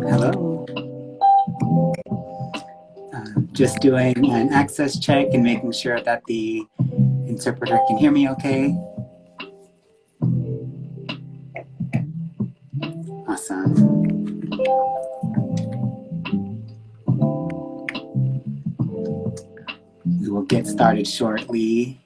Hello. Just doing an access check and making sure that the interpreter can hear me okay. Awesome. We will get started shortly.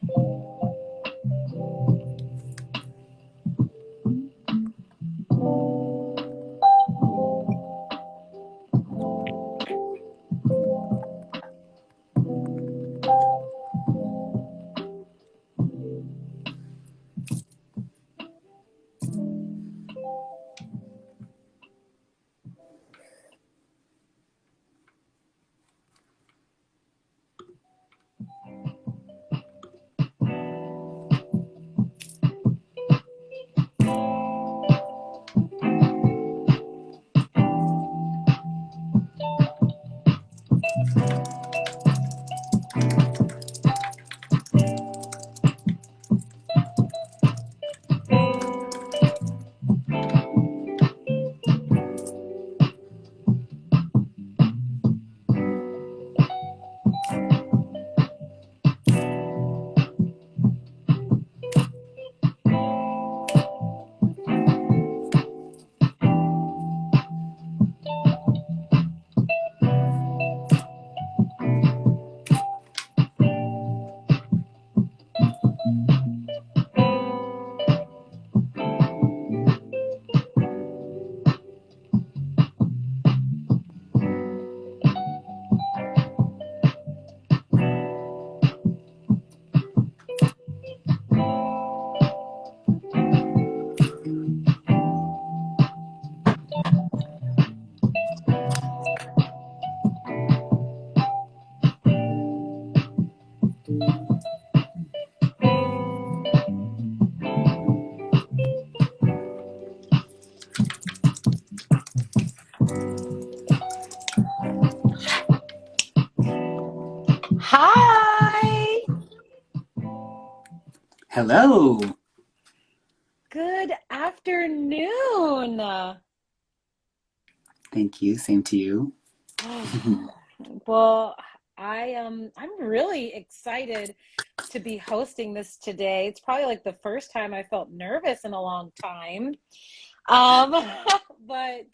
Hi. Hello. Good afternoon. Thank you. Same to you. Well, I'm really excited to be hosting this today. It's probably like the first time I felt nervous in a long time. Um, but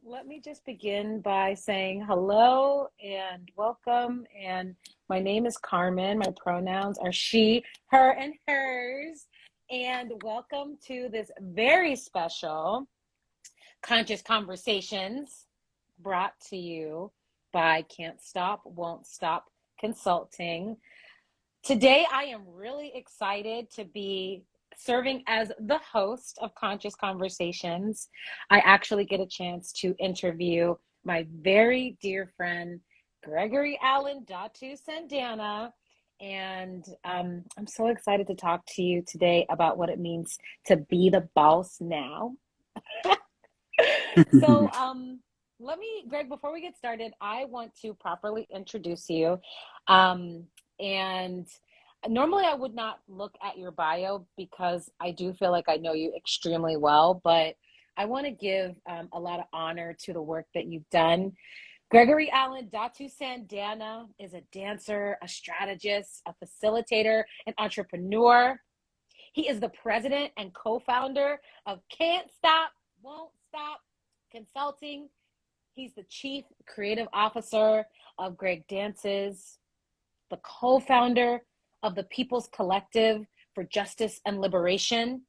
let me just begin by saying hello and welcome. And my name is Carmen. My pronouns are she, her, and hers. And welcome to this very special Conscious Conversations brought to you by Can't Stop, Won't Stop Consulting. Today, I am really excited to be serving as the host of Conscious Conversations. I actually get a chance to interview my very dear friend, Gregory Allan, Datu Cendana. And I'm so excited to talk to you today about what it means to be the boss now. So, Greg, before we get started, I want to properly introduce you. Um, and normally I would not look at your bio because I do feel like I know you extremely well, but I want to give a lot of honor to the work that you've done. Gregory Allan Datu Cendana is a dancer, a strategist, a facilitator, an entrepreneur. He is the president and co-founder of Can't Stop, Won't Stop Consulting. He's the chief creative officer of Greg Dances, the co-founder of the People's Collective for Justice and Liberation,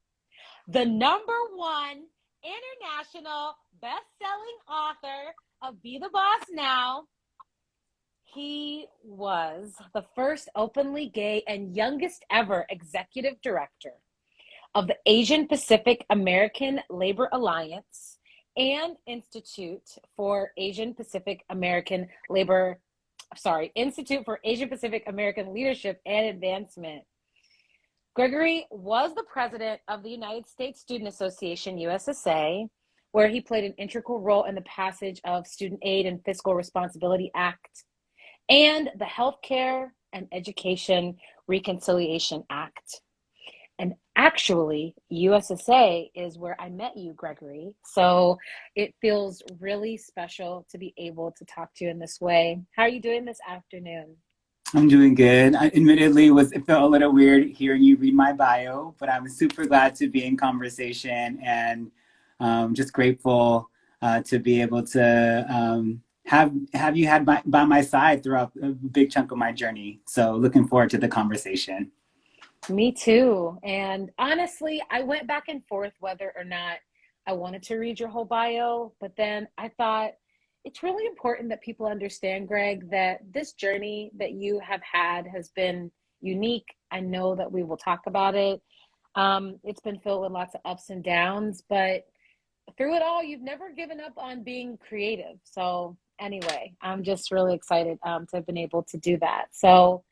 the #1 international best-selling author of Be the Boss Now. He was the first openly gay and youngest ever executive director of the Asian Pacific American Labor Alliance and Institute for Asian Pacific American Leadership and Advancement. Gregory was the president of the United States Student Association, USSA, where he played an integral role in the passage of Student Aid and Fiscal Responsibility Act and the Healthcare and Education Reconciliation Act. And actually, USSA is where I met you, Gregory. So it feels really special to be able to talk to you in this way. How are you doing this afternoon? I'm doing good. I admittedly it felt a little weird hearing you read my bio, but I'm super glad to be in conversation and just grateful to be able to have you had by my side throughout a big chunk of my journey. So looking forward to the conversation. Me too. And honestly, I went back and forth whether or not I wanted to read your whole bio, but then I thought it's really important that people understand, Greg, that this journey that you have had has been unique. I know that we will talk about it. It's been filled with lots of ups and downs, but through it all, you've never given up on being creative. So, anyway, I'm just really excited to have been able to do that. So,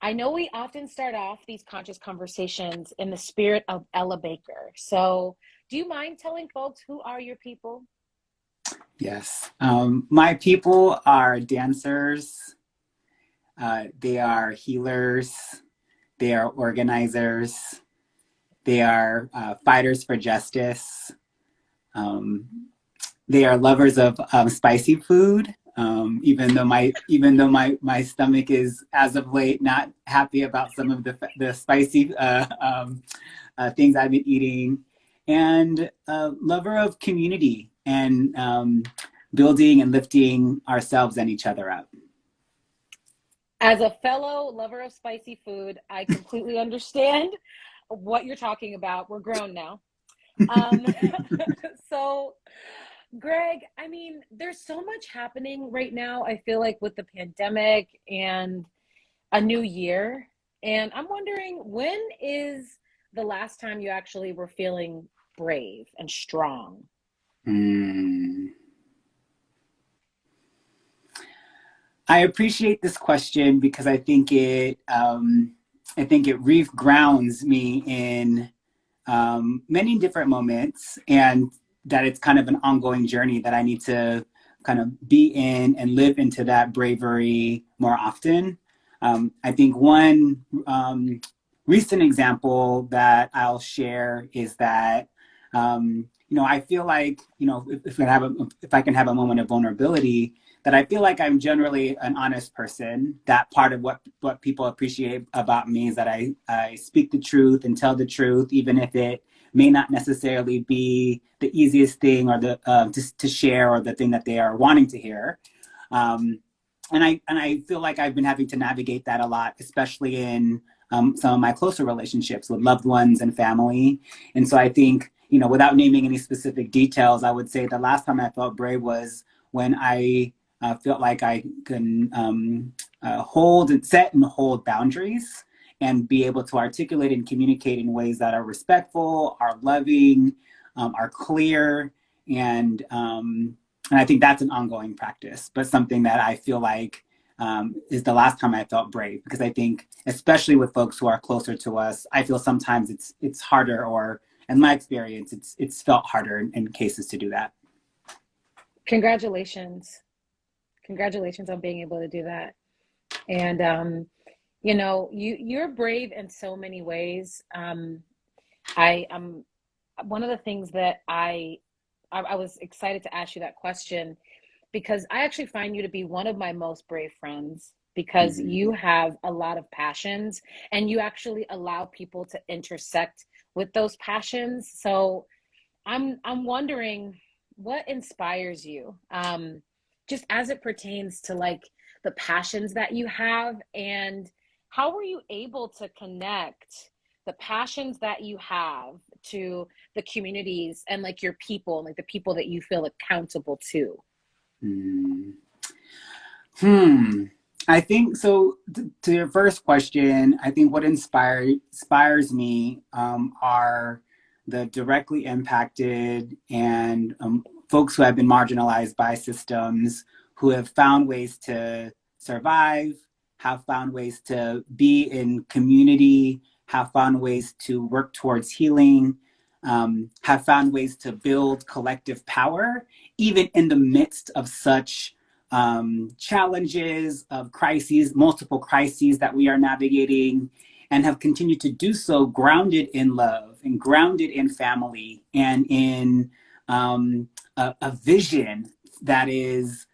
I know we often start off these conscious conversations in the spirit of Ella Baker. So, do you mind telling folks who are your people? Yes. My people are dancers, they are healers, they are organizers, they are fighters for justice. Um, they are lovers of spicy food. Even though my stomach is as of late not happy about some of the spicy things I've been eating, and lover of community and building and lifting ourselves and each other up. As a fellow lover of spicy food, I completely understand what you're talking about. We're grown now. Um, so, Greg, I mean, there's so much happening right now. I feel like with the pandemic and a new year. And I'm wondering, when is the last time you actually were feeling brave and strong? Mm. I appreciate this question because I think it grounds me in many different moments, and that it's kind of an ongoing journey that I need to kind of be in and live into that bravery more often. I think one recent example that I'll share is that I feel like if I can have a moment of vulnerability, that I feel like I'm generally an honest person. That part of what people appreciate about me is that I speak the truth and tell the truth, even if it may not necessarily be the easiest thing or the to share or the thing that they are wanting to hear. Um, and I feel like I've been having to navigate that a lot, especially in some of my closer relationships with loved ones and family. And so I think, without naming any specific details, I would say the last time I felt brave was when I felt like I can set and hold boundaries and be able to articulate and communicate in ways that are respectful, are loving, are clear, and I think that's an ongoing practice, but something that I feel like is the last time I felt brave, because I think, especially with folks who are closer to us, I feel sometimes it's harder, or in my experience, it's felt harder in cases to do that. Congratulations. Congratulations on being able to do that. And you're brave in so many ways. I am one of the things that I was excited to ask you that question because I actually find you to be one of my most brave friends because Mm-hmm. you have a lot of passions and you actually allow people to intersect with those passions. So I'm wondering what inspires you, just as it pertains to like the passions that you have, and how were you able to connect the passions that you have to the communities and like your people and like the people that you feel accountable to? Mm. Hmm. I think so. To your first question, I think what inspires me are the directly impacted and folks who have been marginalized by systems, who have found ways to survive, have found ways to be in community, have found ways to work towards healing, have found ways to build collective power, even in the midst of such challenges, of crises, multiple crises that we are navigating. and have continued to do so grounded in love and grounded in family and in a vision that is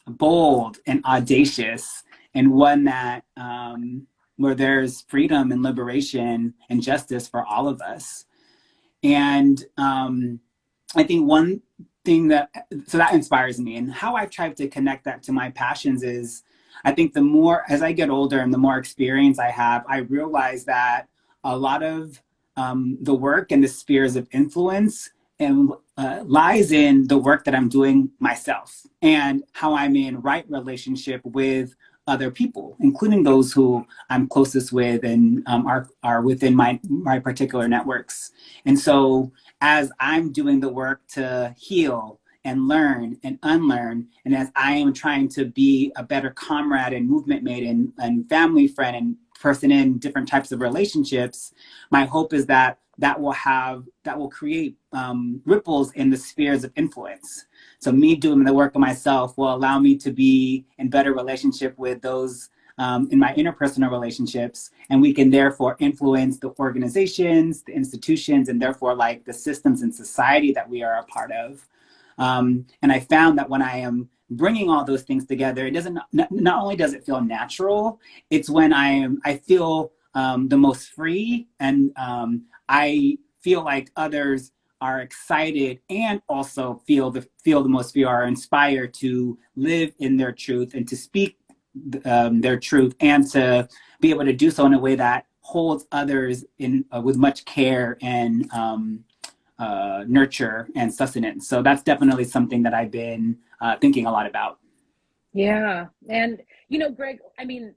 bold and audacious, and one that where there's freedom and liberation and justice for all of us. And I think one thing that inspires me, and how I've tried to connect that to my passions is, I think the more, as I get older and the more experience I have, I realize that a lot of the work and the spheres of influence and lies in the work that I'm doing myself and how I'm in right relationship with other people, including those who I'm closest with and are within my particular networks. And so as I'm doing the work to heal and learn and unlearn, and as I am trying to be a better comrade and movement mate and family friend and person in different types of relationships, my hope is that that will create ripples in the spheres of influence. So me doing the work of myself will allow me to be in better relationship with those in my interpersonal relationships, and we can therefore influence the organizations, the institutions, and therefore like the systems in society that we are a part of. And I found that when I am bringing all those things together, it doesn't, not only does it feel natural, it's when I feel the most free, and I feel like others are excited and also feel the most free, are inspired to live in their truth and to speak their truth, and to be able to do so in a way that holds others in with much care and nurture and sustenance. So that's definitely something that I've been thinking a lot about. Yeah. And, you know, Greg, I mean,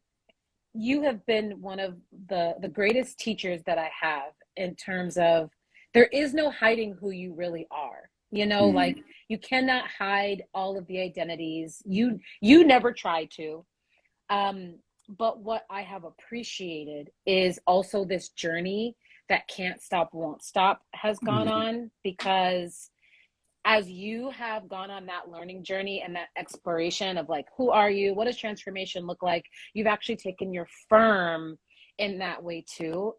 you have been one of the greatest teachers that I have, in terms of there is no hiding who you really are. You know, like, you cannot hide all of the identities. You never try to. But what I have appreciated is also this journey that Can't Stop, Won't Stop has gone on, because as you have gone on that learning journey and that exploration of like, who are you? What does transformation look like? You've actually taken your firm in that way too.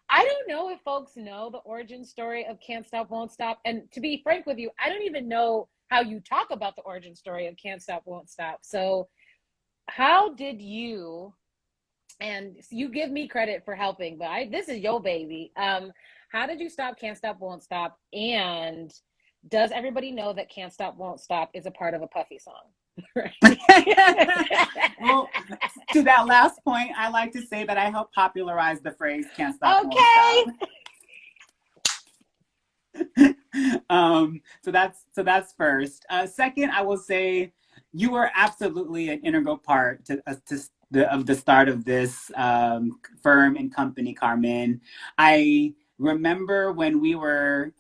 I don't know if folks know the origin story of Can't Stop, Won't Stop. And to be frank with you, I don't even know how you talk about the origin story of Can't Stop, Won't Stop. So how did you, and you give me credit for helping, but this is your baby. How did you stop Can't Stop, Won't Stop? And does everybody know that Can't Stop, Won't Stop is a part of a Puffy song? Well, to that last point, I like to say that I helped popularize the phrase "Can't Stop, Won't Stop." So that's first. Second, I will say you were absolutely an integral part of the start of this firm and company, Carmen. I remember when we were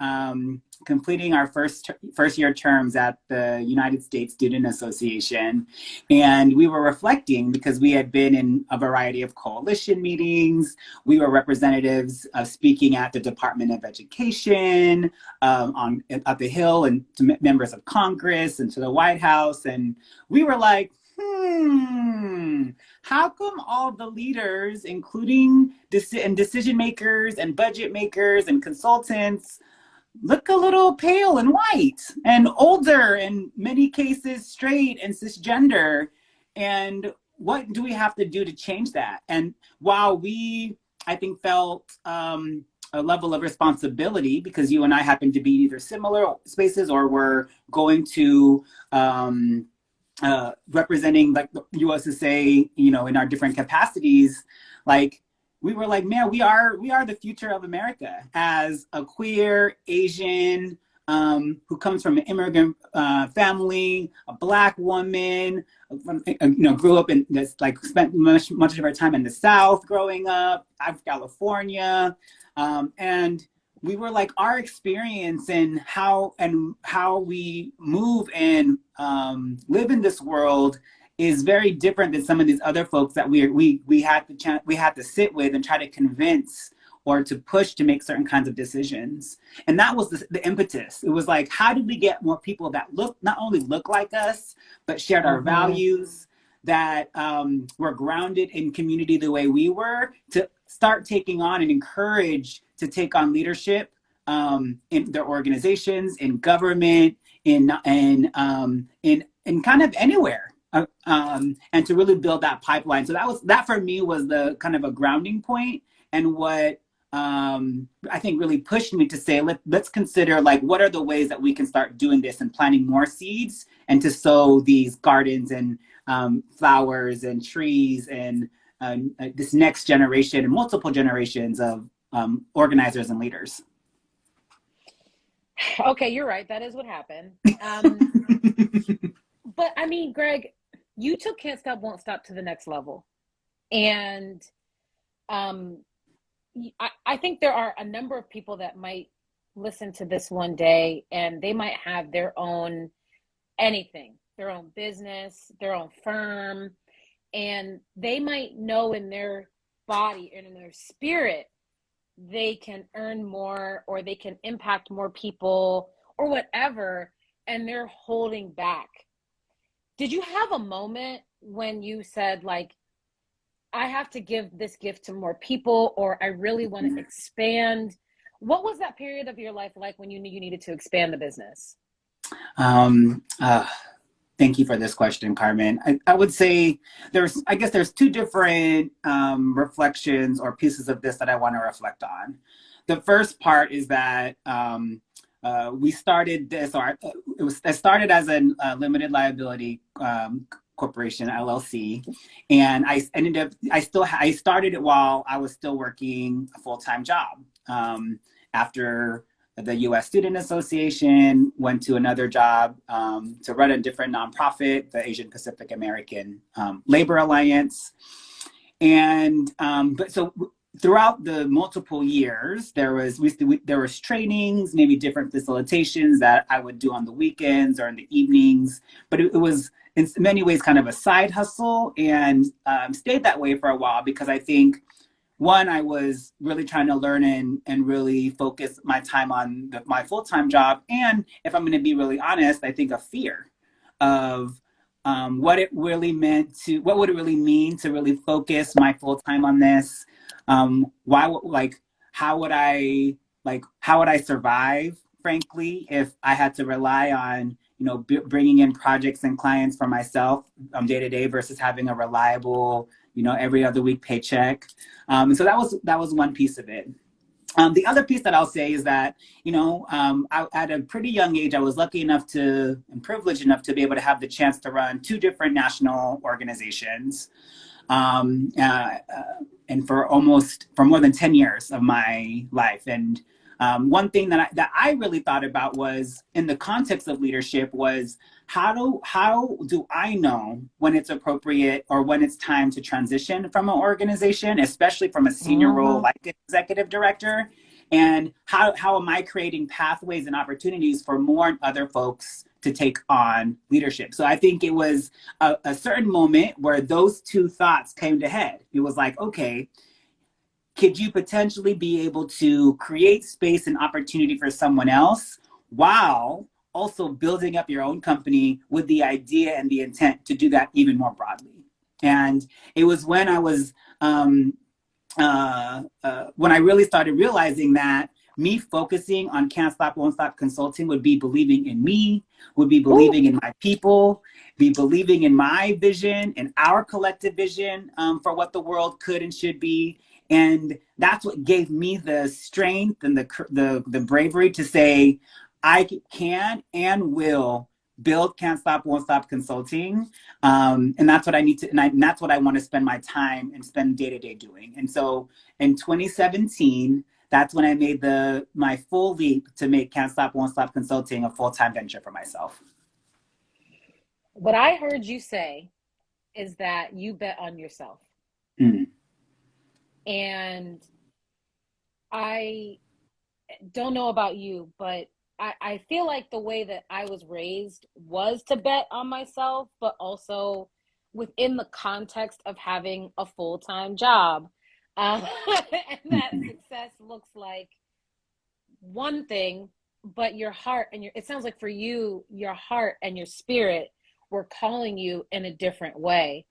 completing our first year terms at the United States Student Association, and we were reflecting because we had been in a variety of coalition meetings. We were representatives speaking at the Department of Education, at the Hill, and to members of Congress and to the White House, and we were like, how come all the leaders, including decision makers and budget makers and consultants, look a little pale and white and older, in many cases straight and cisgender? And what do we have to do to change that? And while we, I think, felt a level of responsibility, because you and I happen to be in either similar spaces or were going to representing like the USSA, you know, in our different capacities, like we were like, man, we are the future of America as a queer Asian who comes from an immigrant family, a Black woman, you know, grew up in this, like spent much of our time in the South growing up, out of California, and we were like, our experience and how we move and live in this world is very different than some of these other folks that we had to sit with and try to convince or to push to make certain kinds of decisions. And that was the impetus. It was like, how did we get more people that not only look like us, but shared our values, that were grounded in community the way we were to start taking on and encourage to take on leadership in their organizations, in government, in kind of anywhere. And to really build that pipeline. So that for me was the kind of a grounding point, and what I think really pushed me to say, let's consider like what are the ways that we can start doing this and planting more seeds and to sow these gardens and flowers and trees and this next generation and multiple generations of organizers and leaders. Okay, you're right. That is what happened. But I mean, Greg, you took Can't Stop, Won't Stop to the next level. And I think there are a number of people that might listen to this one day and they might have their own anything, their own business, their own firm, and they might know in their body and in their spirit they can earn more or they can impact more people or whatever, and they're holding back. Did you have a moment when you said, like, I have to give this gift to more people, or I really want to expand? What was that period of your life like when you knew you needed to expand the business? Thank you for this question, Carmen. I would say I guess there's two different reflections or pieces of this that I want to reflect on. The first part is that we started this, or it started as a limited liability corporation, LLC, and I started it while I was still working a full-time job. After the U.S. Student Association, went to another job to run a different nonprofit, the Asian Pacific American Labor Alliance. And but so throughout the multiple years, there was trainings, maybe different facilitations that I would do on the weekends or in the evenings. But it was in many ways kind of a side hustle, and stayed that way for a while because I think, one, I was really trying to learn and really focus my time on my full-time job. And if I'm going to be really honest, I think a fear of what it really what would it really mean to really focus my full-time on this? How would I survive, frankly, if I had to rely on, bringing in projects and clients for myself day to day versus having a reliable, every other week paycheck. And so that was one piece of it. The other piece that I'll say is that, at a pretty young age, I was lucky enough and privileged enough to be able to have the chance to run two different national organizations. And for more than 10 years of my life. And one thing that I really thought about was, in the context of leadership, was how do I know when it's appropriate or when it's time to transition from an organization, especially from a senior role like executive director, and how am I creating pathways and opportunities for more and other folks to take on leadership. So I think it was a certain moment where those two thoughts came to head. It was like, okay, could you potentially be able to create space and opportunity for someone else while also building up your own company with the idea and the intent to do that even more broadly? And it was when I was, when I really started realizing that me focusing on Can't Stop, Won't Stop Consulting would be believing in me, would be believing in my people, be believing in my vision and our collective vision for what the world could and should be. And that's what gave me the strength and the bravery to say, I can and will build Can't Stop, Won't Stop Consulting. And that's what I need to, and that's what I want to spend my time and spend day to day doing. And so in 2017, that's when I made my full leap to make Can't Stop, Won't Stop Consulting a full-time venture for myself. What I heard you say is that you bet on yourself. Mm. And I don't know about you, but I feel like the way that I was raised was to bet on myself, but also within the context of having a full-time job. And that success looks like one thing, but your heart and it sounds like for you, your heart and your spirit were calling you in a different way.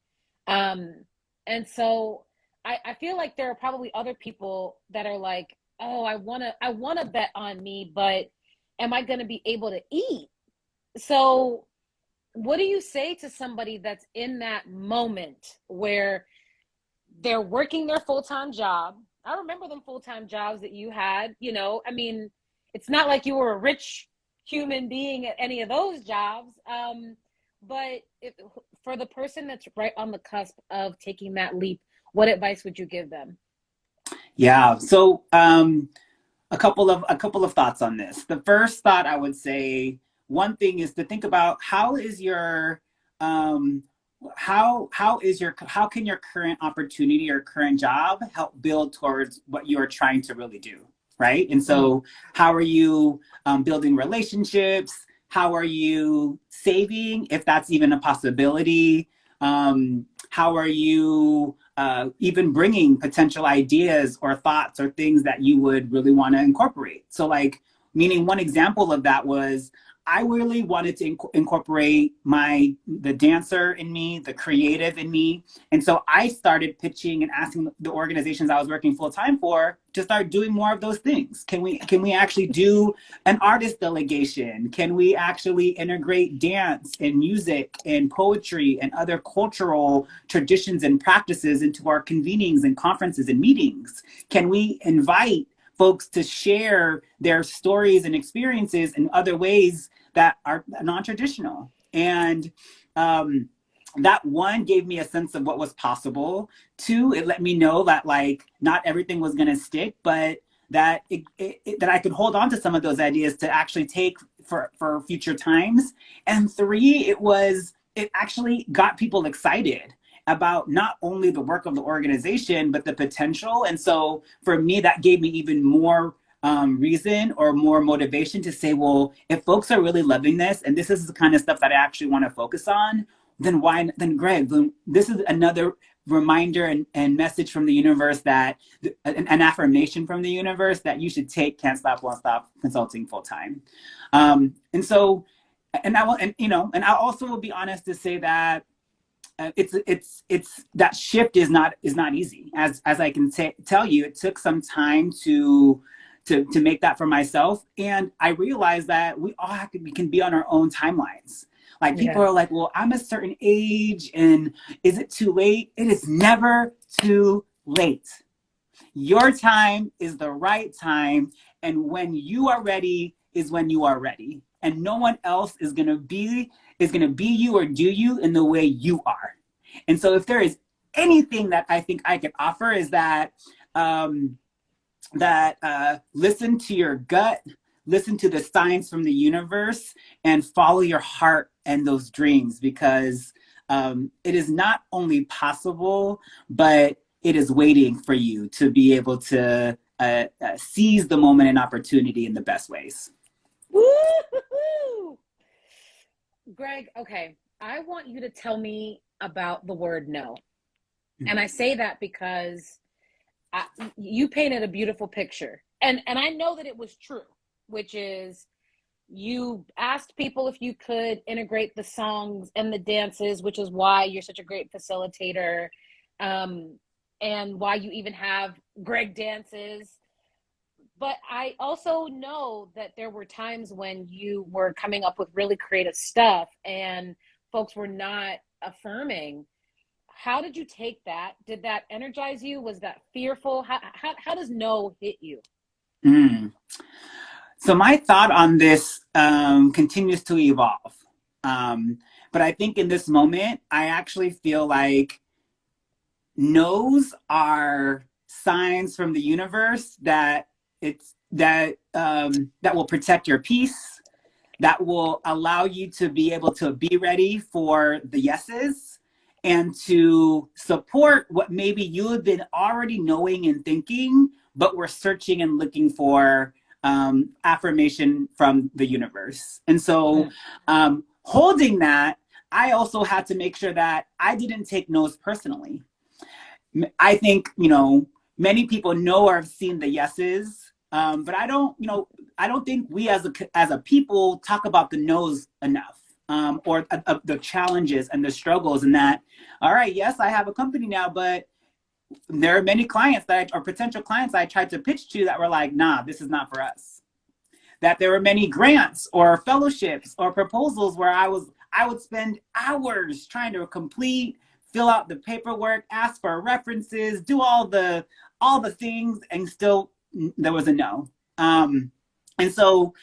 Um, and so I feel like there are probably other people that are like, oh, I wanna bet on me, but am I gonna be able to eat? So what do you say to somebody that's in that moment where they're working their full-time job? I remember them full-time jobs that you had, you know. I mean, it's not like you were a rich human being at any of those jobs. But if, for the person that's right on the cusp of taking that leap, what advice would you give them? Yeah. So a couple of thoughts on this. The first thought I would say, one thing is to think about how is your um, how can your current opportunity or current job help build towards what you are trying to really do, right? And Mm, so how are you building relationships? How are you saving, if that's even a possibility? How are you even bringing potential ideas or thoughts or things that you would really want to incorporate? So, like, meaning one example of that was I really wanted to incorporate the dancer in me, the creative in me, and so I started pitching and asking the organizations I was working full time for to start doing more of those things. Can we actually do an artist delegation? Can we actually integrate dance and music and poetry and other cultural traditions and practices into our convenings and conferences and meetings? Can we invite folks to share their stories and experiences in other ways that are non-traditional? And that, one, gave me a sense of what was possible. Two, it let me know that, like, not everything was going to stick, but that that I could hold on to some of those ideas to actually take for future times. And three, it actually got people excited about not only the work of the organization but the potential. And so for me, that gave me even more reason or more motivation to say, well, if folks are really loving this and this is the kind of stuff that I actually want to focus on, then why? Then Greg, then this is another reminder and message from the universe, that an affirmation from the universe that you should take Can't Stop Won't Stop consulting full time. And so, and I will, and and I also will be honest to say that it's that shift is not easy. As I can tell you, it took some time to make that for myself, and I realized that we can be on our own timelines. Like, people yeah. are like, well, I'm a certain age, and is it too late? It is never too late. Your time is the right time, and when you are ready is when you are ready. And no one else is gonna be you or do you in the way you are. And so, if there is anything that I think I could offer, is that um, listen to your gut, listen to the signs from the universe, and follow your heart and those dreams, because it is not only possible, but it is waiting for you to be able to seize the moment and opportunity in the best ways. Woo-hoo-hoo! Greg, okay, I want you to tell me about the word no. And I say that because I, you painted a beautiful picture. And I know that it was true, which is you asked people if you could integrate the songs and the dances, which is why you're such a great facilitator, um, and why you even have Greg dances. But I also know that there were times when you were coming up with really creative stuff and folks were not affirming. How did you take that? Did that energize you? Was that fearful? How does no hit you? Mm. So my thought on this continues to evolve. But I think in this moment, I actually feel like no's are signs from the universe that that will protect your peace, that will allow you to be able to be ready for the yeses, and to support what maybe you have been already knowing and thinking, but we're searching and looking for affirmation from the universe. And so, Mm, holding that, I also had to make sure that I didn't take no's personally. I think, many people know or have seen the yeses, but I don't think we as a people talk about the no's enough. or the challenges and the struggles, and that, all right, yes, I have a company now, but there are many clients or potential clients I tried to pitch to that were like, nah, this is not for us. That there were many grants or fellowships or proposals where I would spend hours trying to complete, fill out the paperwork, ask for references, do all the things, and still there was a no. And so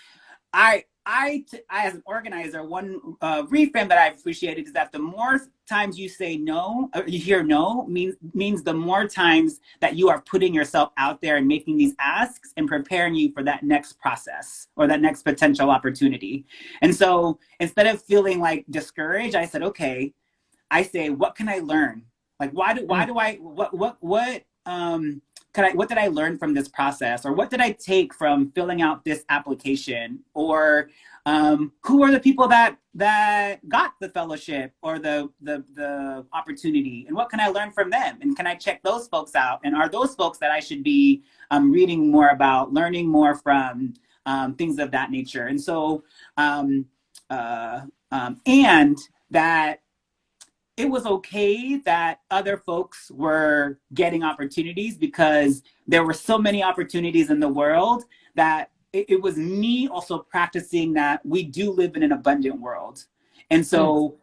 as an organizer, one reframe that I've appreciated is that the more times you say no, or you hear no, means the more times that you are putting yourself out there and making these asks and preparing you for that next process or that next potential opportunity. And so instead of feeling like discouraged, I said, okay, I say, what can I learn? Like, what did I learn from this process? Or what did I take from filling out this application? Or who are the people that got the fellowship or the opportunity? And what can I learn from them? And can I check those folks out? And are those folks that I should be reading more about, learning more from, things of that nature? And so, and that it was okay that other folks were getting opportunities, because there were so many opportunities in the world that it was me also practicing that we do live in an abundant world. And so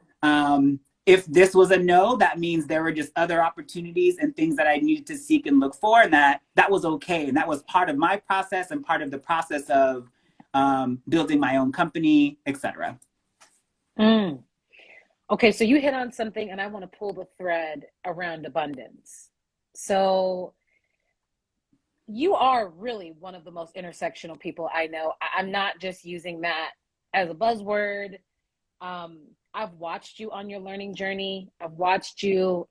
if this was a no, that means there were just other opportunities and things that I needed to seek and look for, and that was okay. And that was part of my process and part of the process of building my own company, etc. Okay, so you hit on something, and I want to pull the thread around abundance. So you are really one of the most intersectional people I know. I'm not just using that as a buzzword. I've watched you on your learning journey. I've watched you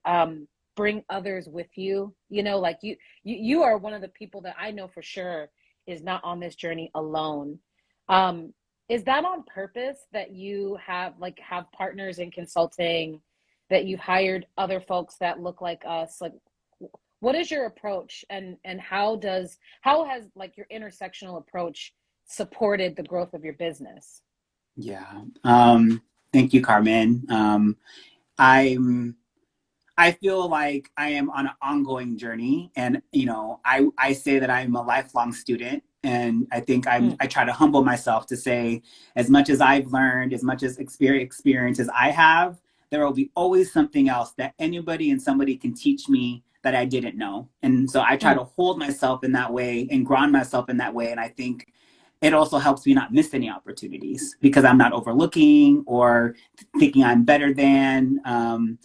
bring others with you. You know, like you are one of the people that I know for sure is not on this journey alone. Is that on purpose that you have partners in consulting, that you've hired other folks that look like us? Like, what is your approach, and how has like your intersectional approach supported the growth of your business? Yeah. Thank you, Carmen. I feel like I am on an ongoing journey, and I say that I'm a lifelong student, and I think I try to humble myself to say, as much as I've learned, as much as experience as I have, there will be always something else that anybody and somebody can teach me that I didn't know. And so I try to hold myself in that way and ground myself in that way. And I think it also helps me not miss any opportunities, because I'm not overlooking or thinking I'm better than. So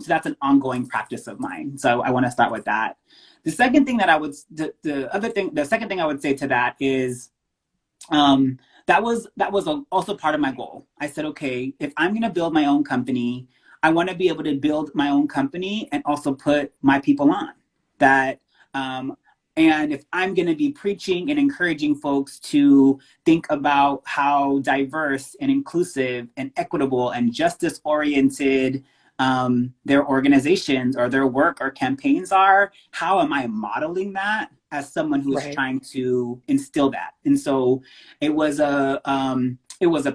that's an ongoing practice of mine. So I want to start with that. The second thing that the second thing I would say to that is, that was also part of my goal. I said, okay, if I'm going to build my own company, I want to be able to build my own company and also put my people on that. And if I'm going to be preaching and encouraging folks to think about how diverse and inclusive and equitable and justice oriented their organizations or their work or campaigns are, how am I modeling that as someone who is trying to instill that? And so it was a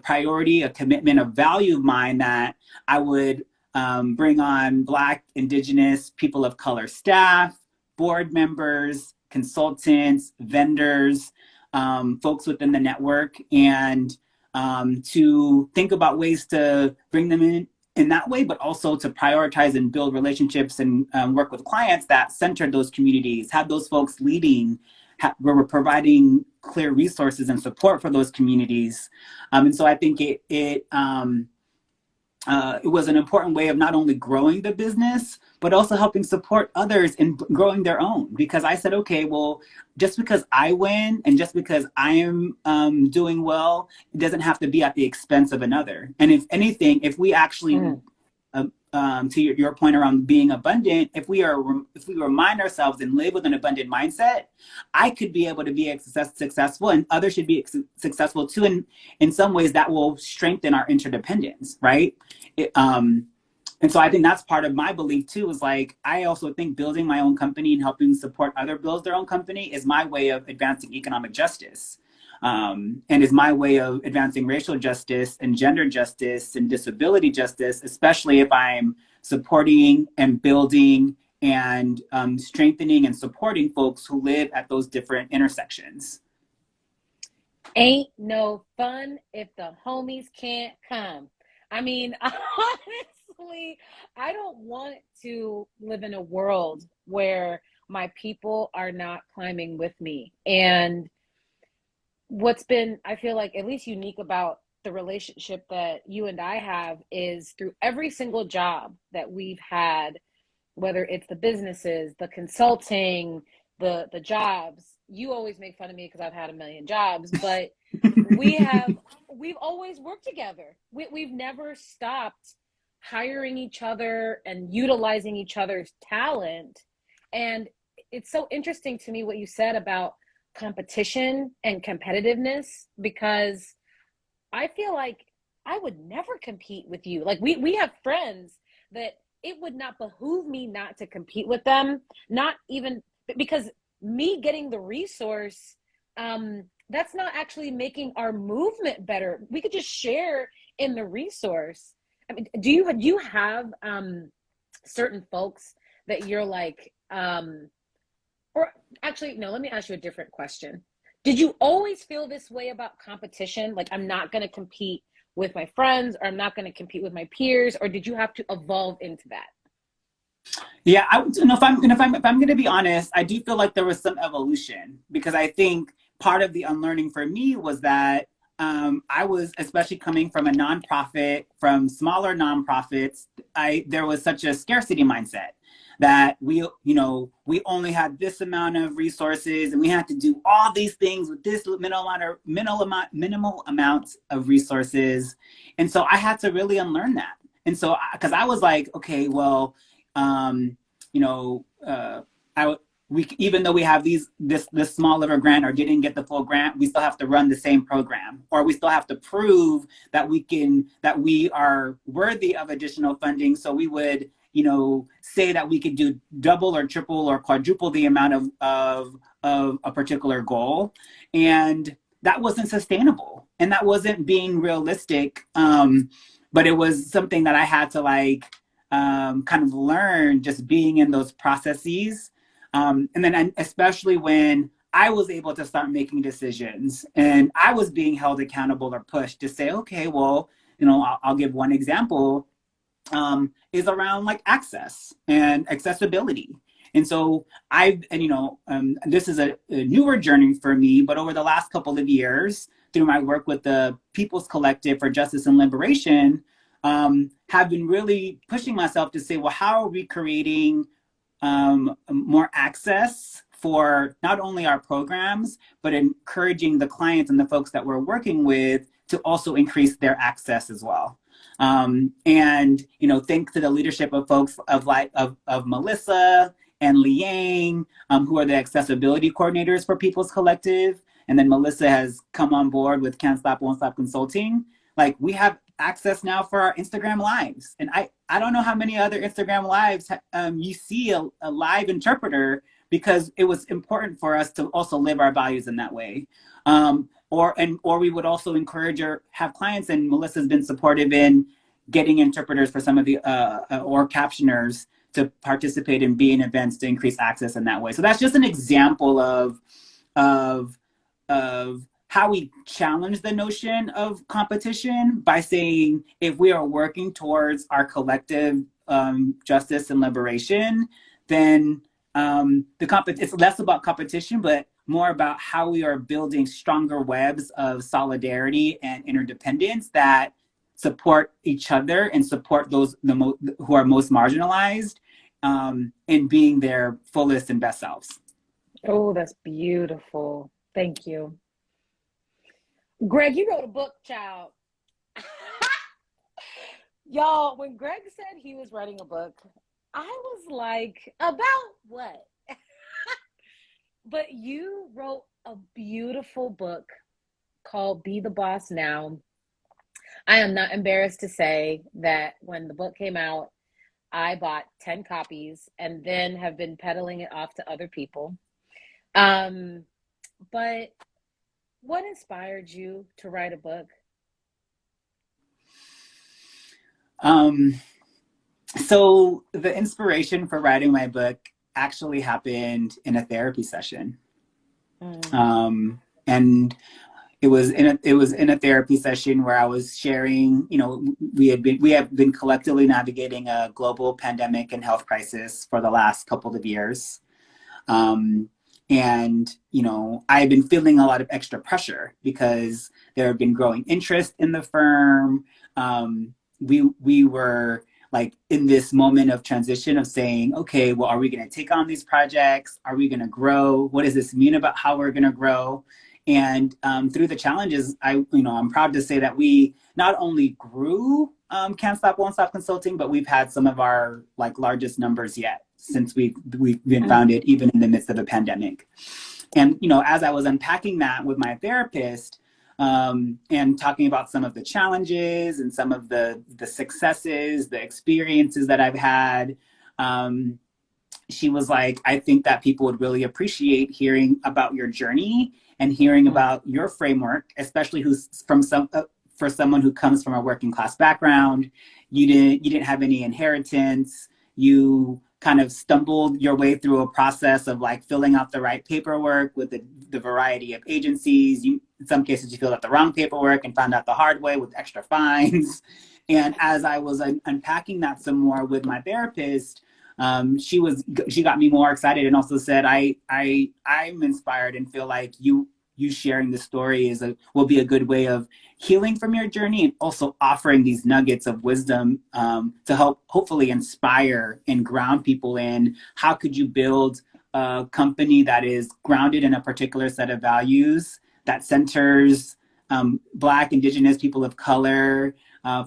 priority, a commitment, a value of mine that I would bring on Black, Indigenous, people of color staff, board members, consultants, vendors, folks within the network, and to think about ways to bring them in that way, but also to prioritize and build relationships and work with clients that centered those communities, have those folks leading, where we're providing clear resources and support for those communities. And so I think it was an important way of not only growing the business, but also helping support others in growing their own. Because I said, okay, well, just because I win and just because I am doing well, it doesn't have to be at the expense of another. And if anything, if we actually, to your point around being abundant, if we remind ourselves and live with an abundant mindset, I could be able to be successful, and others should be successful too. And in some ways, that will strengthen our interdependence, right? And so I think that's part of my belief too, is like, I also think building my own company and helping support others build their own company is my way of advancing economic justice. and is my way of advancing racial justice and gender justice and disability justice, especially if I'm supporting and building and strengthening and supporting folks who live at those different intersections. Ain't no fun if the homies can't come. I mean, honestly, I don't want to live in a world where my people are not climbing with me. And what's been, I feel like, at least unique about the relationship that you and I have is through every single job that we've had, whether it's the businesses, the consulting, the jobs. You always make fun of me because I've had a million jobs, but we've always worked together. We've never stopped hiring each other and utilizing each other's talent. And it's so interesting to me what you said about competition and competitiveness, because I feel like I would never compete with you. Like we have friends that it would not behoove me not to compete with them, not even because me getting the resource, that's not actually making our movement better. We could just share in the resource. I mean, do you have certain folks that you're like, or actually, no, let me ask you a different question. Did you always feel this way about competition? Like, I'm not going to compete with my friends, or I'm not going to compete with my peers, or did you have to evolve into that? Yeah, if I'm going to be honest, I do feel like there was some evolution, because I think part of the unlearning for me was that I was, especially coming from a nonprofit, from smaller nonprofits, there was such a scarcity mindset that we only had this amount of resources, and we had to do all these things with this minimal amounts of resources. And so I had to really unlearn that. And so, because I was like, okay, well, um, you know, we, even though we have this small little grant, or didn't get the full grant, we still have to run the same program, or we still have to prove that we are worthy of additional funding. So we would, say that we could do double or triple or quadruple the amount of a particular goal. And that wasn't sustainable, and that wasn't being realistic. But it was something that I had to kind of learn, just being in those processes. And then especially when I was able to start making decisions and I was being held accountable or pushed to say, okay, well, I'll give one example, is around access and accessibility. And so this is a newer journey for me, but over the last couple of years, through my work with the People's Collective for Justice and Liberation, have been really pushing myself to say, well, how are we creating more access for not only our programs, but encouraging the clients and the folks that we're working with to also increase their access as well. And thanks to the leadership of folks of Melissa and Liang, who are the accessibility coordinators for People's Collective. And then Melissa has come on board with Can't Stop, Won't Stop Consulting. We have access now for our Instagram lives. And I don't know how many other Instagram lives you see a live interpreter, because it was important for us to also live our values in that way. Or we would also encourage or have clients, and Melissa's been supportive in getting interpreters for some of the or captioners to participate in being events to increase access in that way. So that's just an example of how we challenge the notion of competition by saying, if we are working towards our collective justice and liberation, then it's less about competition, but more about how we are building stronger webs of solidarity and interdependence that support each other and support those who are most marginalized in being their fullest and best selves. Oh, that's beautiful. Thank you. Greg, you wrote a book, child. Y'all, when Greg said he was writing a book, I was like, about what? But you wrote a beautiful book called Be the Boss Now. I am not embarrassed to say that when the book came out, I bought 10 copies and then have been peddling it off to other people. But what inspired you to write a book? Um, so the inspiration for writing my book actually happened in a therapy session. Mm, And it was in a therapy session where I was sharing, we have been collectively navigating a global pandemic and health crisis for the last couple of years. Um, and, I've been feeling a lot of extra pressure because there have been growing interest in the firm. We were like in this moment of transition of saying, okay, well, are we going to take on these projects? Are we going to grow? What does this mean about how we're going to grow? And through the challenges, I'm proud to say that we not only grew Can't Stop, Won't Stop Consulting, but we've had some of our like largest numbers yet since we've been mm, founded, even in the midst of a pandemic. And as I was unpacking that with my therapist, and talking about some of the challenges and some of the successes, the experiences that I've had, um, she was like, I think that people would really appreciate hearing about your journey and hearing mm, about your framework, especially for someone who comes from a working class background. You didn't have any inheritance. You kind of stumbled your way through a process of like filling out the right paperwork with the variety of agencies. In some cases, you filled out the wrong paperwork and found out the hard way with extra fines. And as I was unpacking that some more with my therapist, she got me more excited and also said, I'm inspired and feel like you sharing the story will be a good way of healing from your journey and also offering these nuggets of wisdom, to help hopefully inspire and ground people in how could you build a company that is grounded in a particular set of values that centers Black, Indigenous, people of color,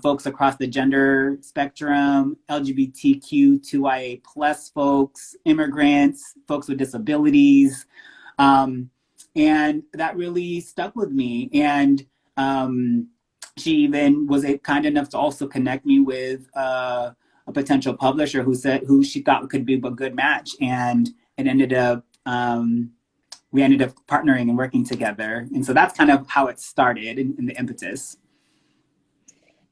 folks across the gender spectrum, LGBTQ2IA plus folks, immigrants, folks with disabilities. Um, and that really stuck with me. And she even was kind enough to also connect me with a potential publisher who she thought could be a good match. And it ended up, we ended up partnering and working together. And so that's kind of how it started in the impetus.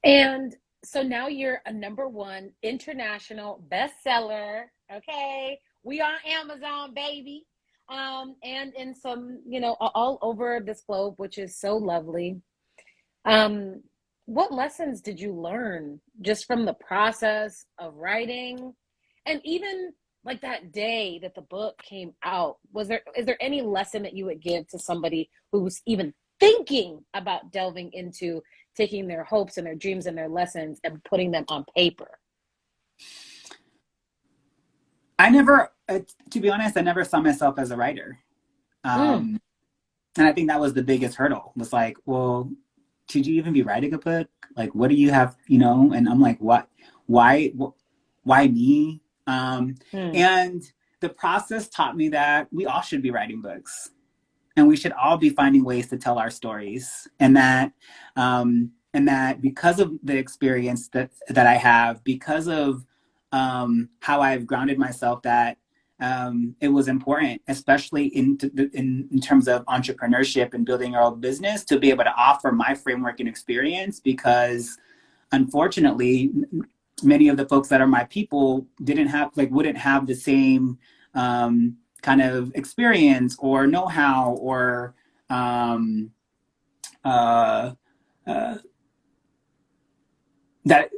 and so now you're a number one international bestseller. Okay, we on Amazon, baby. And in some, all over this globe, which is so lovely. Um, what lessons did you learn just from the process of writing, and even like that day that the book came out? Is there any lesson that you would give to somebody who's even thinking about delving into taking their hopes and their dreams and their lessons and putting them on paper? To be honest, I never saw myself as a writer. Mm, Um, and I think that was the biggest hurdle was like, well, should you even be writing a book? Like, what do you have, And I'm like, what, why, why me? mm, And the process taught me that we all should be writing books and we should all be finding ways to tell our stories, and that because of the experience that I have, because of how I've grounded myself, that it was important, especially in terms of entrepreneurship and building our own business, to be able to offer my framework and experience. Because unfortunately, many of the folks that are my people wouldn't have the same kind of experience or know-how or um, uh, uh, that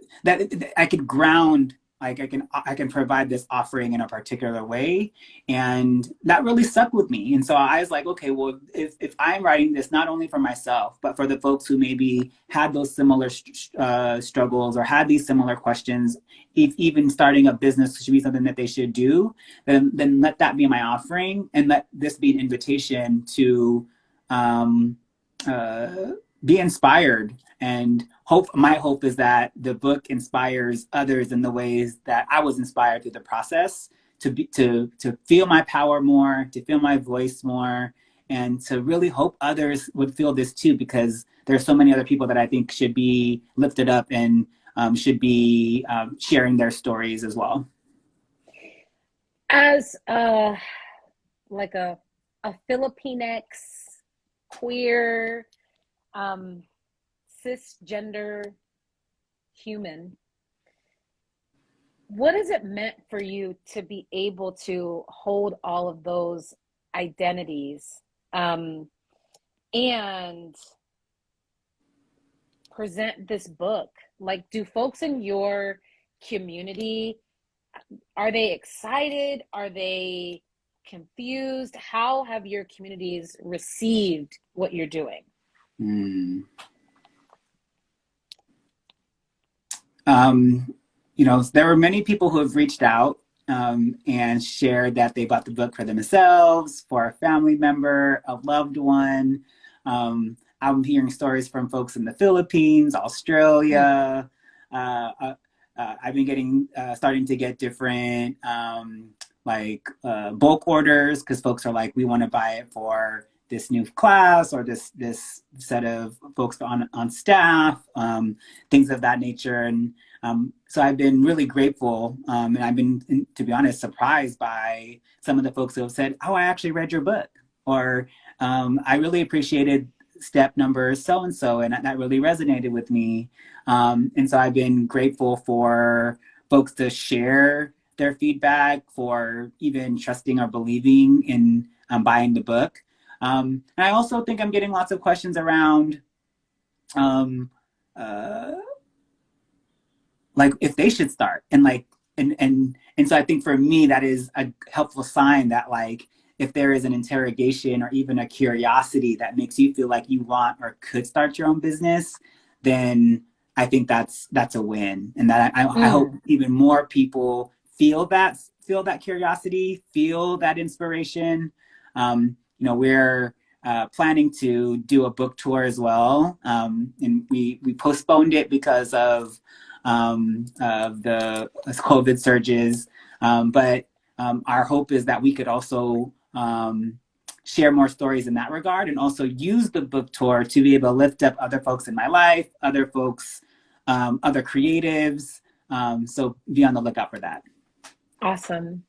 I could ground, like I can provide this offering in a particular way. And that really stuck with me. And so I was like, okay, well, if I'm writing this not only for myself but for the folks who maybe had those similar struggles or had these similar questions, if even starting a business should be something that they should do, then let that be my offering, and let this be an invitation to um, uh, be inspired. And my hope is that the book inspires others in the ways that I was inspired through the process, to feel my power more, to feel my voice more, and to really hope others would feel this too, because there's so many other people that I think should be lifted up and should be sharing their stories as well. as like a Filipinx queer, um, cisgender human, what has it meant for you to be able to hold all of those identities, um, and present this book? Like, do folks in your community, are they excited? Are they confused? How have your communities received what you're doing? Mm. Um, there were many people who have reached out and shared that they bought the book for themselves, for a family member, a loved one. I'm hearing stories from folks in the Philippines, Mm. Australia. I've been starting to get different bulk orders because folks are like, we want to buy it for this new class or this set of folks on staff, things of that nature. And so I've been really grateful, and I've been, to be honest, surprised by some of the folks who have said, "Oh, I actually read your book," or "I really appreciated step number so and so, and that really resonated with me." And so I've been grateful for folks to share their feedback, for even trusting or believing in buying the book. And I also think I'm getting lots of questions around um, uh, like if they should start, and so I think for me that is a helpful sign that, like, if there is an interrogation or even a curiosity that makes you feel like you want or could start your own business, then I think that's a win, and that I hope Mm. even more people feel that curiosity, feel that inspiration. We're planning to do a book tour as well, and we postponed it because of the COVID surges. But our hope is that we could also share more stories in that regard, and also use the book tour to be able to lift up other folks in my life, other folks, other creatives. So be on the lookout for that. Awesome.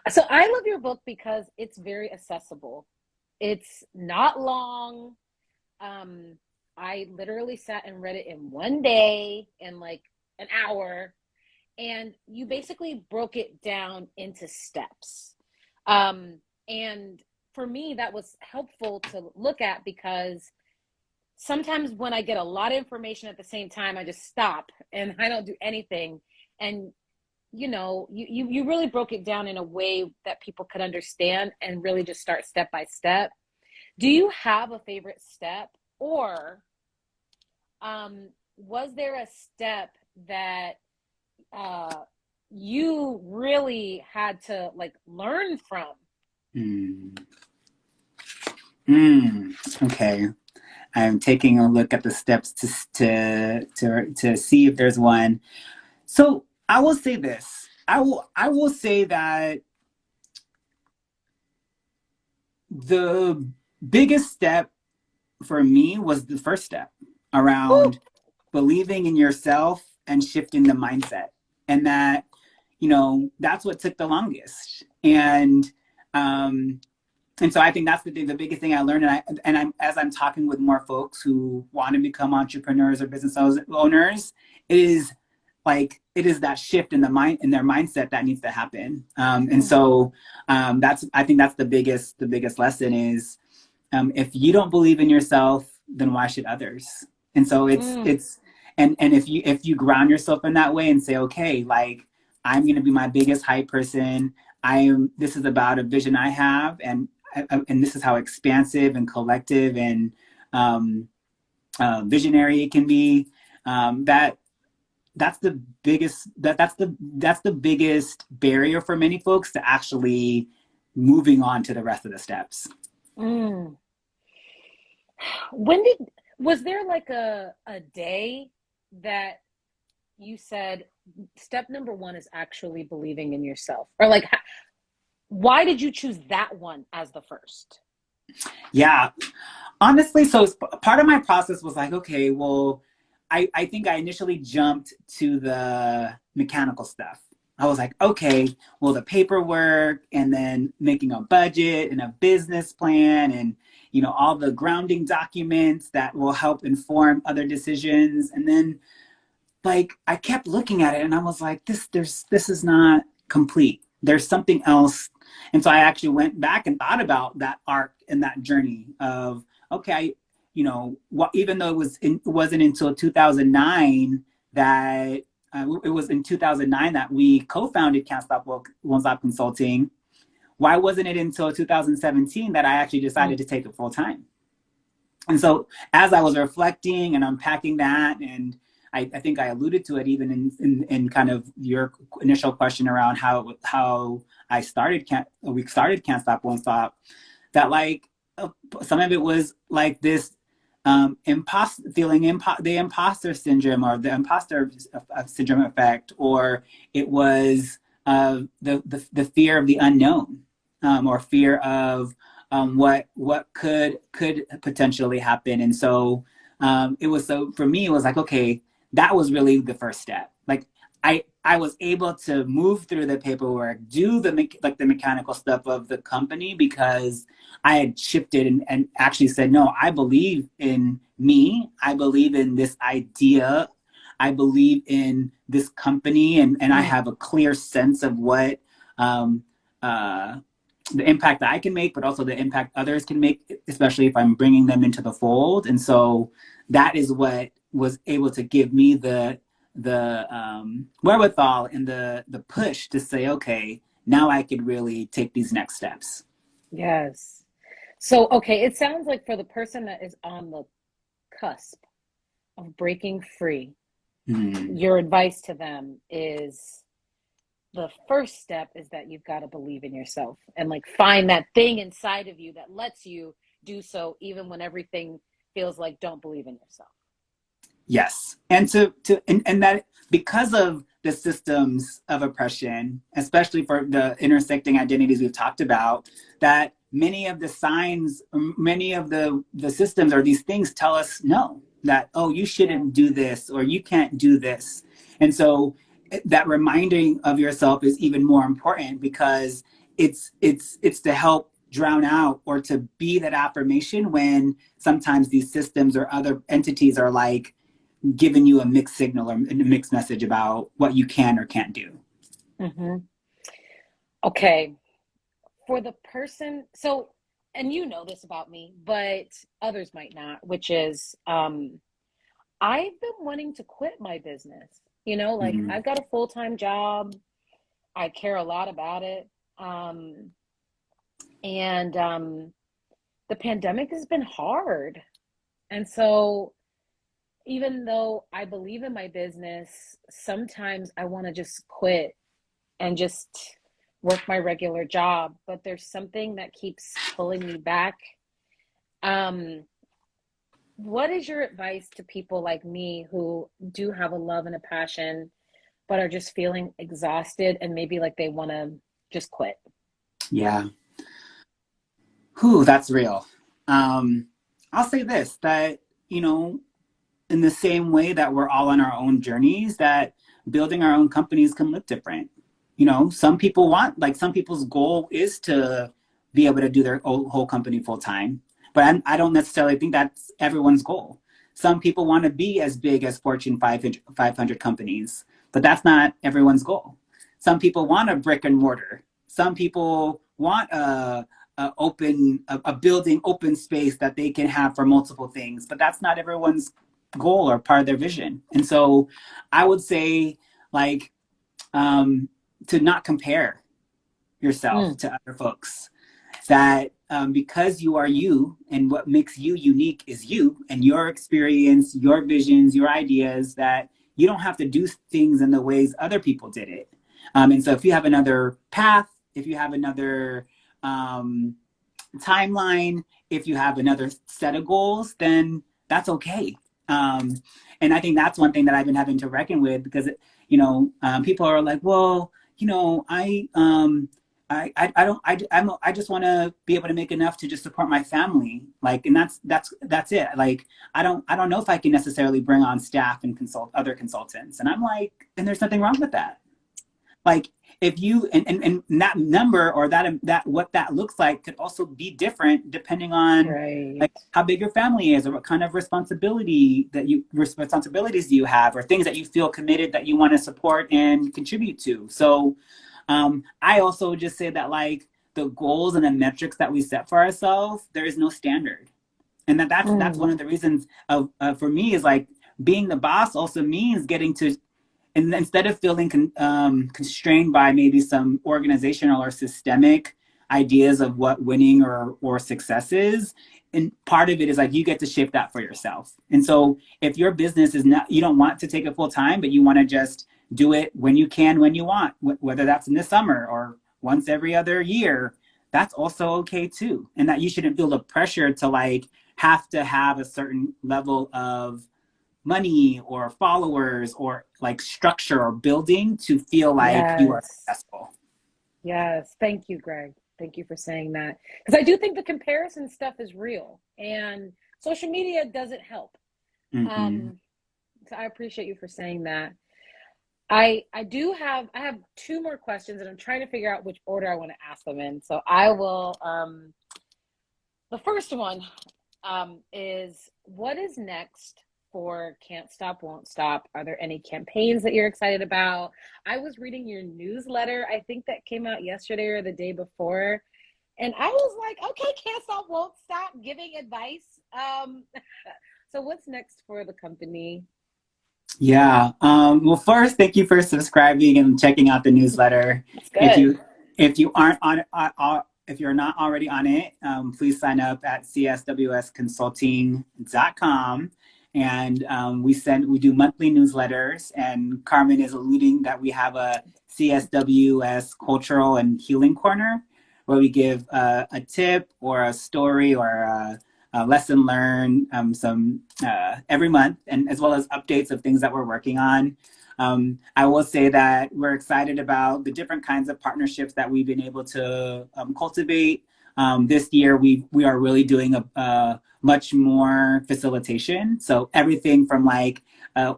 So I love your book because it's very accessible. It's not long. Um, I literally sat and read it in one day, in like an hour, and you basically broke it down into steps. And for me, that was helpful to look at because sometimes when I get a lot of information at the same time, I just stop and I don't do anything. And you really broke it down in a way that people could understand and really just start step by step. Do you have a favorite step, or was there a step that uh, you really had to like learn from? Mm. Mm. Okay. I'm taking a look at the steps to see if there's one. So I will say this. I will say that the biggest step for me was the first step Woo! around believing in yourself and shifting the mindset. And that's what took the longest. Um, and so I think that's the biggest thing I learned. And as I'm talking with more folks who want to become entrepreneurs or business owners, it is that shift in their mindset that needs to happen. And Mm, so I think that's the biggest lesson is, if you don't believe in yourself, then why should others? And so mm, and if you ground yourself in that way and say, okay, like, I'm going to be my biggest hype person. This is about a vision I have, and this is how expansive and collective and um, visionary it can be. That's the biggest barrier for many folks to actually moving on to the rest of the steps. mm. When did Was there like a day that you said step number one is actually believing in yourself, or like why did you choose that one as the first? Yeah, honestly, so part of my process was like, okay, well, I think I initially jumped to the mechanical stuff. I was like, okay, well, the paperwork and then making a budget and a business plan and all the grounding documents that will help inform other decisions. And then like I kept looking at it and I was like, this is not complete. There's something else. And so I actually went back and thought about that arc and that journey of, okay, even though it wasn't until 2009 that it was in 2009 that we co-founded Can't Stop Won't Stop Consulting. Why wasn't it until 2017 that I actually decided to take it full time? And so as I was reflecting and unpacking that, and I think I alluded to it even in kind of your initial question around how we started Can't Stop Won't Stop, that like some of it was like this the imposter syndrome or the imposter syndrome effect, or it was the fear of the unknown, or fear of what could potentially happen. And so for me, it was like, okay, that was really the first step. Like I was able to move through the paperwork, do the mechanical stuff of the company, because I had shifted and actually said, no, I believe in me. I believe in this idea. I believe in this company, and I have a clear sense of what the impact that I can make, but also the impact others can make, especially if I'm bringing them into the fold. And so that is what was able to give me the wherewithal and the push to say, okay, now I could really take these next steps. Yes. So, okay, it sounds like for the person that is on the cusp of breaking free, your advice to them is the first step is that you've got to believe in yourself and like find that thing inside of you that lets you do so even when everything feels like don't believe in yourself. Yes. And and that because of the systems of oppression, especially for the intersecting identities we've talked about, that many of the signs, many of the systems or these things tell us no, that, oh, you shouldn't do this or you can't do this. And so that reminding of yourself is even more important, because it's to help drown out or to be that affirmation when sometimes these systems or other entities are like giving you a mixed signal or a mixed message about what you can or can't do. Mm-hmm. Okay. For the person, so, and you know this about me, but others might not, which is I've been wanting to quit my business. Like I've got a full-time job. I care a lot about it. And the pandemic has been hard. And so even though I believe in my business, sometimes I want to just quit and just work my regular job, but there's something that keeps pulling me back. What is your advice to people like me who do have a love and a passion, but are just feeling exhausted and maybe like they want to just quit? Yeah. Whew, that's real. I'll say this, that, in the same way that we're all on our own journeys, that building our own companies can look different. Some people's goal is to be able to do their whole company full time, but I don't necessarily think that's everyone's goal. Some people want to be as big as Fortune 500 companies, but that's not everyone's goal. Some people want a brick and mortar. Some people want a building open space that they can have for multiple things, but that's not everyone's goal or part of their vision. And so I would say, like, to not compare yourself to other folks, that because you are you and what makes you unique is you and your experience, your visions, your ideas, that you don't have to do things in the ways other people did it. And so if you have another path, if you have another timeline, if you have another set of goals, then that's okay. And I think that's one thing that I've been having to reckon with, because people are like, well, I just want to be able to make enough to just support my family, like, and that's it. Like, I don't know if I can necessarily bring on staff and consult other consultants, and I'm like, and there's nothing wrong with that. like if you and that number or that what that looks like could also be different depending on Right. like how big your family is or what kind of responsibilities do you have or things that you feel committed that you want to support and contribute to. So I also just say that like the goals and the metrics that we set for ourselves, there is no standard, and that's Mm, one of the reasons of for me is like being the boss also means getting to, and instead of feeling constrained by maybe some organizational or systemic ideas of what winning or success is, and part of it is like you get to shape that for yourself. And so if your business is not, you don't want to take it full time, but you want to just do it when you can, when you want, whether that's in the summer or once every other year, that's also okay too. And that you shouldn't feel the pressure to like have to have a certain level of money or followers or like structure or building to feel like you are yes. successful. Yes. Thank you, Greg. Thank you for saying that. Because I do think the comparison stuff is real and social media doesn't help. Mm-hmm. Um, so I appreciate you for saying that. I have two more questions and I'm trying to figure out which order I want to ask them in. So I will the first one is what is next for Can't Stop, Won't Stop? Are there any campaigns that you're excited about? I was reading your newsletter, I think that came out yesterday or the day before. And I was like, okay, Can't Stop, Won't Stop giving advice. So what's next for the company? Yeah. Well, first, thank you for subscribing and checking out the newsletter. It's If good. you if you aren't on if you're not already on it, please sign up at cswsconsulting.com. And we do monthly newsletters. And Carmen is alluding that we have a CSWS Cultural and Healing Corner, where we give a tip or a story or a lesson learned some every month, and as well as updates of things that we're working on. I will say that we're excited about the different kinds of partnerships that we've been able to cultivate. This year, we are really doing a much more facilitation. So everything from like a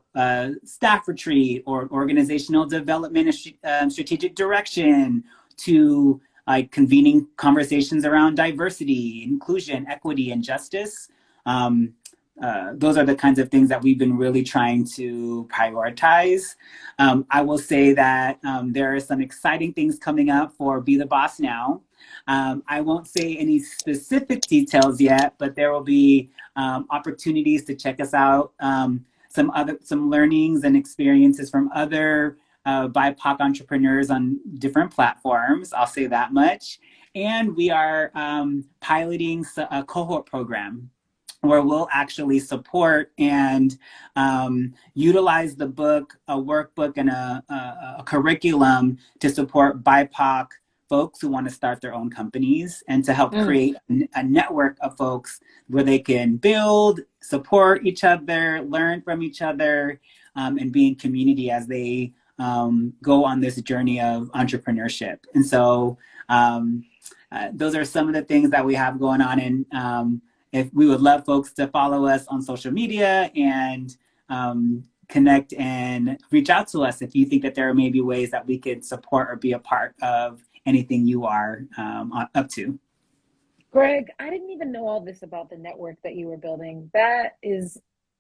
staff retreat or organizational development and strategic direction to like convening conversations around diversity, inclusion, equity, and justice. Um, those are the kinds of things that we've been really trying to prioritize. I will say that there are some exciting things coming up for Be the Boss Now. I won't say any specific details yet, but there will be opportunities to check us out. Some learnings and experiences from other BIPOC entrepreneurs on different platforms. I'll say that much. And we are piloting a cohort program where we'll actually support and utilize the book, a workbook, and a curriculum to support BIPOC folks who want to start their own companies and to help Mm, create a network of folks where they can build, support each other, learn from each other, and be in community as they go on this journey of entrepreneurship. And so those are some of the things that we have going on. And if we would love folks to follow us on social media and connect and reach out to us if you think that there are maybe ways that we could support or be a part of anything you are up to. Greg, I didn't even know all this about the network that you were building. That is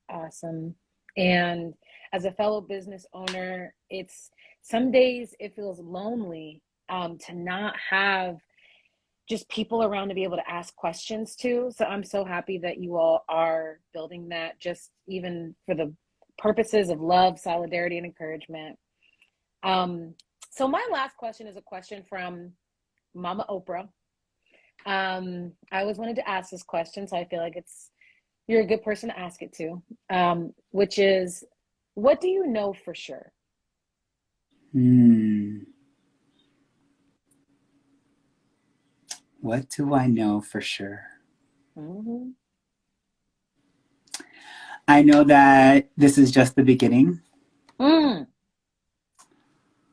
awesome. And as a fellow business owner, it's some days it feels lonely to not have just people around to be able to ask questions to. So I'm so happy that you all are building that, just even for the purposes of love, solidarity, and encouragement. Um, so my last question is a question from Mama Oprah. I always wanted to ask this question, so I feel like you're a good person to ask it to. Which is, what do you know for sure? What do I know for sure? Mm-hmm. I know that this is just the beginning. Mm,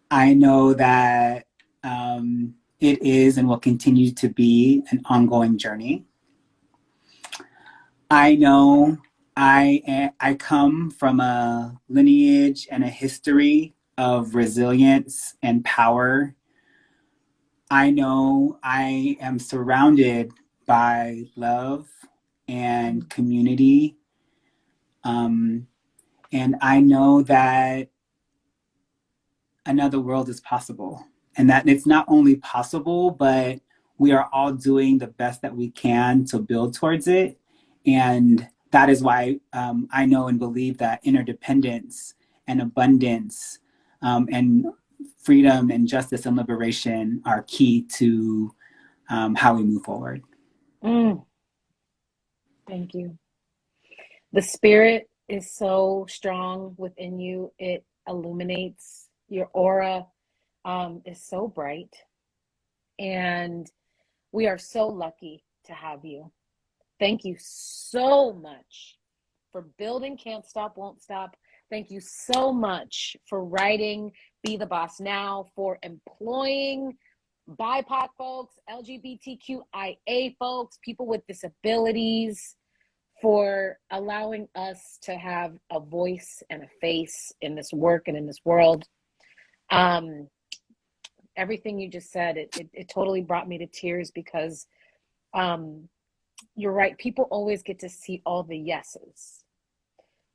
I know that it is and will continue to be an ongoing journey. I know I come from a lineage and a history of resilience and power. I know I am surrounded by love and community. Um, and I know that another world is possible. And that it's not only possible, but we are all doing the best that we can to build towards it. And that is why I know and believe that interdependence and abundance and freedom and justice and liberation are key to how we move forward. Mm, thank you. The spirit is so strong within you. It illuminates. Your aura is so bright. And we are so lucky to have you. Thank you so much for building Can't Stop, Won't Stop. Thank you so much for writing Be the Boss Now, for employing BIPOC folks, LGBTQIA folks, people with disabilities, for allowing us to have a voice and a face in this work and in this world. Everything you just said, it totally brought me to tears because you're right. People always get to see all the yeses.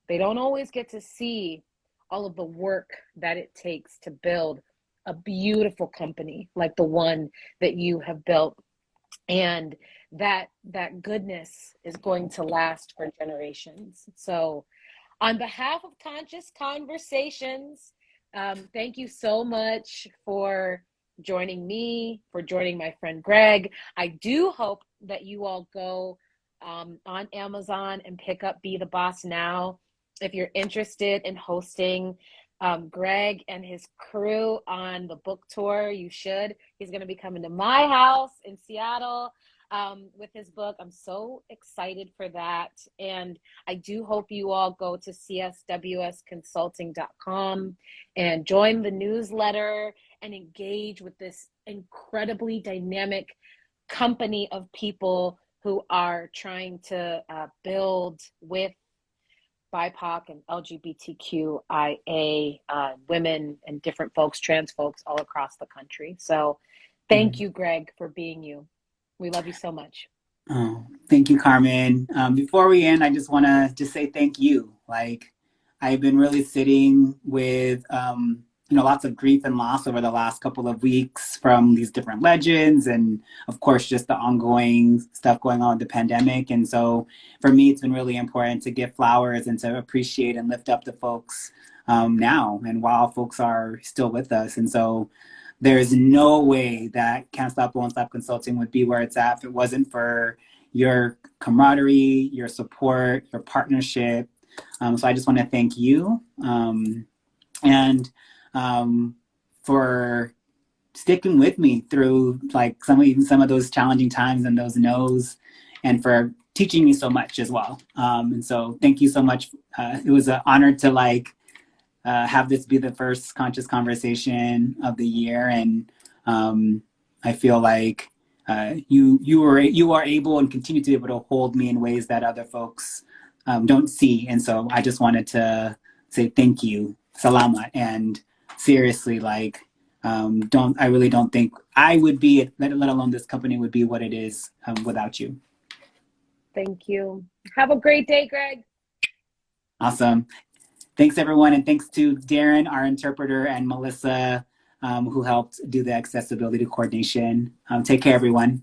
They don't always get to see all of the work that it takes to build a beautiful company like the one that you have built. And that goodness is going to last for generations. So on behalf of Conscious Conversations, thank you so much for joining me, for joining my friend Greg. I do hope that you all go on Amazon and pick up Be the Boss Now. If you're interested in hosting Greg and his crew on the book tour, you should. He's going to be coming to my house in Seattle with his book. I'm so excited for that. And I do hope you all go to cswsconsulting.com and join the newsletter and engage with this incredibly dynamic company of people who are trying to build with BIPOC and LGBTQIA women and different folks, trans folks all across the country. So thank you, Greg, for being you. We love you so much. Oh, thank you, Carmen. Before we end, I just want to just say thank you. Like, I've been really sitting with, lots of grief and loss over the last couple of weeks from these different legends, and of course, just the ongoing stuff going on with the pandemic. And so, for me, it's been really important to give flowers and to appreciate and lift up the folks now, and while folks are still with us. And so, there's no way that Can't Stop, Won't Stop Consulting would be where it's at if it wasn't for your camaraderie, your support, your partnership. So I just want to thank you and for sticking with me through like some of those challenging times and those no's, and for teaching me so much as well. And so thank you so much. It was an honor to have this be the first conscious conversation of the year, and I feel like you are able and continue to be able to hold me in ways that other folks don't see. And so I just wanted to say thank you, salamat, and seriously, I really don't think I would be, let alone this company would be what it is without you. Thank you. Have a great day, Greg. Awesome. Thanks, everyone. And thanks to Darren, our interpreter, and Melissa, who helped do the accessibility coordination. Take care, everyone.